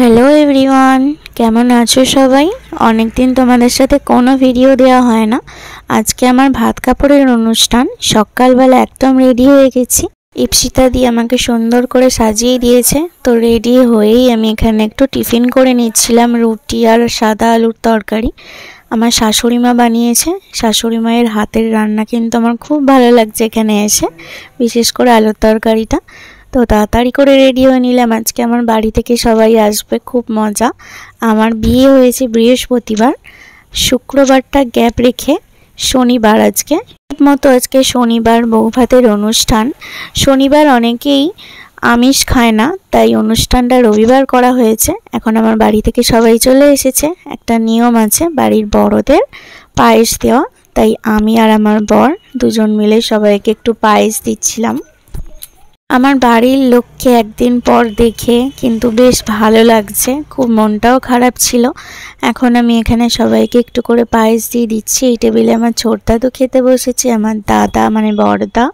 Hello everyone, কেমন আছো সবাই? অনেক দিন তোমাদের সাথে কোনো ভিডিও দেওয়া হয় না। আজকে আমার ভাত কাপড়ের অনুষ্ঠান। সকালবেলা একদম রেডি হয়ে গেছি। ইপসিতা দিয়ে আমাকে সুন্দর করে সাজিয়ে দিয়েছে। তো রেডি হয়েই আমি এখানে একটু টিফিন করে নিচ্ছিলাম, রুটি আর সাদা আলুর তরকারি। আমার শাশুড়ি মা বানিয়েছে। শাশুড়ি মায়ের হাতের রান্না কিন্তু আমার খুব ভালো লাগছে এখানে এসে, বিশেষ করে আলুর তরকারিটা। তো তাড়াতাড়ি করে রেডি হয়ে নিলাম। আজকে আমার বাড়ি থেকে সবাই আসবে, খুব মজা। আমার বিয়ে হয়েছে বৃহস্পতিবার, শুক্রবারটা গ্যাপ রেখে শনিবার আজকে মতো আজকে শনিবার বউ ভাতের অনুষ্ঠান। শনিবার অনেকেই আমিষ খায় না, তাই অনুষ্ঠানটা রবিবার করা হয়েছে। এখন আমার বাড়ি থেকে সবাই চলে এসেছে। একটা নিয়ম আছে বাড়ির বড়দের পায়েস দেওয়া, তাই আমি আর আমার বর দুজন মিলে সবাইকে একটু পায়েস দিচ্ছিলাম। আমার বাড়ির লোককে একদিন পর দেখে কিন্তু বেশ ভালো লাগছে, খুব মনটাও খারাপ ছিল। এখন আমি এখানে সবাইকে একটু করে পায়েস দিয়ে দিচ্ছি। এই টেবিলে আমার ছোট দাদু খেতে বসেছে, আমার দাদা মানে বড়দা,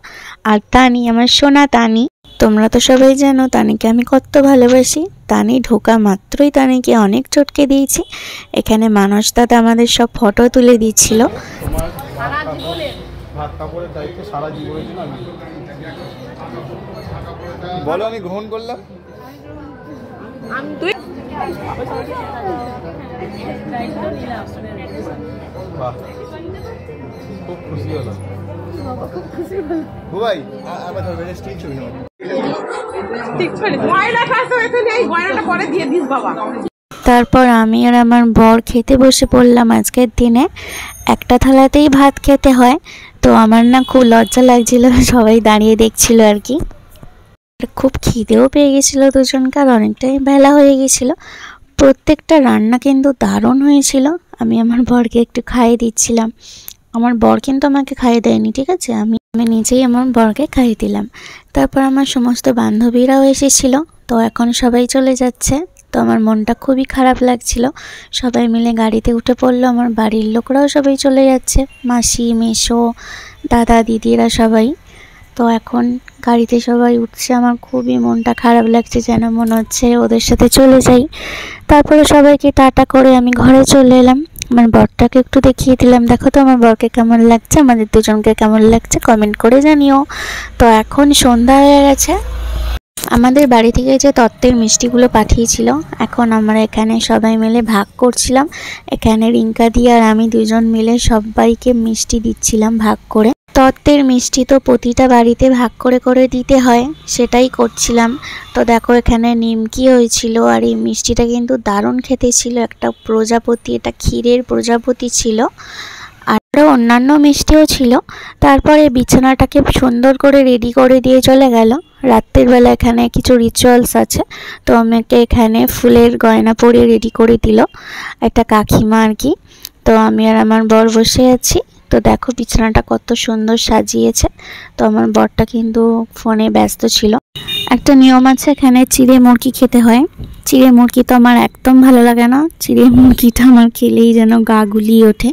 আর তানি আমার সোনা তানি। তোমরা তো সবাই জানো তানিকে আমি কত ভালোবাসি। তানি ঢোকা মাত্রই তানিকে অনেক চটকে দিয়েছি। এখানে মানস দাদা আমাদের সব ফটো তুলে দিচ্ছিল। বলো, আমি গ্রহণ করলাম। খুব খুশি হলাম। ভাই আমার স্টিল ছবি নাও। তারপর আমি আর আমার বর খেতে বসে পড়লাম। আজকের দিনে একটা থালাতেই ভাত খেতে হয়, তো আমার না খুব লজ্জা লাগছিল, সবাই দাঁড়িয়ে দেখছিল আর কি। খুব খিদেও পেয়ে গেছিলো দুজনকার, অনেকটাই বেলা হয়ে গেছিলো। প্রত্যেকটা রান্না কিন্তু দারুণ হয়েছিল। আমি আমার বরকে একটু খাইয়ে দিচ্ছিলাম। আমার বর কিন্তু আমাকে খাইয়ে দেয়নি, ঠিক আছে, আমি নিজেই আমার বরকে খাইয়ে দিলাম। তারপর আমার সমস্ত বান্ধবীরাও এসেছিল। তো এখন সবাই চলে যাচ্ছে, তো আমার মনটা খুবই খারাপ লাগছিল। সবাই মিলে গাড়িতে উঠে পড়লো। আমার বাড়ির লোকরাও সবাই চলে যাচ্ছে, মাসি মেসো দাদা দিদিরা সবাই। তো এখন গাড়িতে সবাই উঠছে, আমার খুবই মনটা খারাপ লাগছে, যেন মনে হচ্ছে ওদের সাথে চলে যাই। তারপরে সবাইকে টাটা করে আমি ঘরে চলে এলাম। আমার বরটাকে একটু দেখিয়ে দিলাম, দেখো তো আমার বরকে কেমন লাগছে, আমাদের দুজনকে কেমন লাগছে কমেন্ট করে জানিও। তো এখন সন্ধ্যা হয়ে গেছে। আমাদের বাড়ি থেকে যে তত্ত্বের মিষ্টিগুলো পাঠিয়েছিল, এখন আমরা এখানে সবাই মিলে ভাগ করছিলাম। এখানে রিঙ্কা দি আর আমি দুজন মিলে সবাইকে মিষ্টি দিচ্ছিলাম ভাগ করে। তত্ত্বের মিষ্টি তো প্রতিটা বাড়িতে ভাগ করে করে দিতে হয়, সেটাই করছিলাম। তো দেখো এখানে নিমকি হয়েছিল, আর এই মিষ্টিটা কিন্তু দারুণ খেতে ছিল। একটা প্রজাপতি, এটা ক্ষীরের প্রজাপতি ছিল, আরও অন্যান্য মিষ্টিও ছিল। তারপরে বিছানাটাকে সুন্দর করে রেডি করে দিয়ে চলে গেল। রাত্রের বেলা এখানে কিছু রিচুয়ালস আছে, তো আমাকে এখানে ফুলের গয়না পরিয়ে রেডি করে দিল একটা কাকিমা আর কি। তো আমি আর আমার বর বসে আছি। তো দেখো বিছানাটা কত সুন্দর সাজিয়েছে। তো আমার বরটা কিন্তু ফোনে ব্যস্ত ছিল। একটা নিয়ম আছে, এখানে চিড়ে মুরগি খেতে হয়। চিড়ে মুরগি তো আমার একদম ভালো লাগে না, চিড়ে মুরগিটা আমার খেলেই যেন গা গুলিয়ে ওঠে।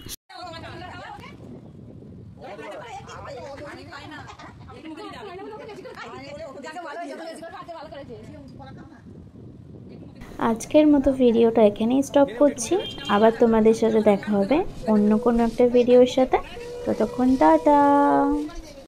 আজকের মতো ভিডিওটা এখানেই স্টপ করছি। আবার তোমাদের সাথে দেখা হবে অন্য কোনো একটা ভিডিওর সাথে। ততক্ষণ টাটা।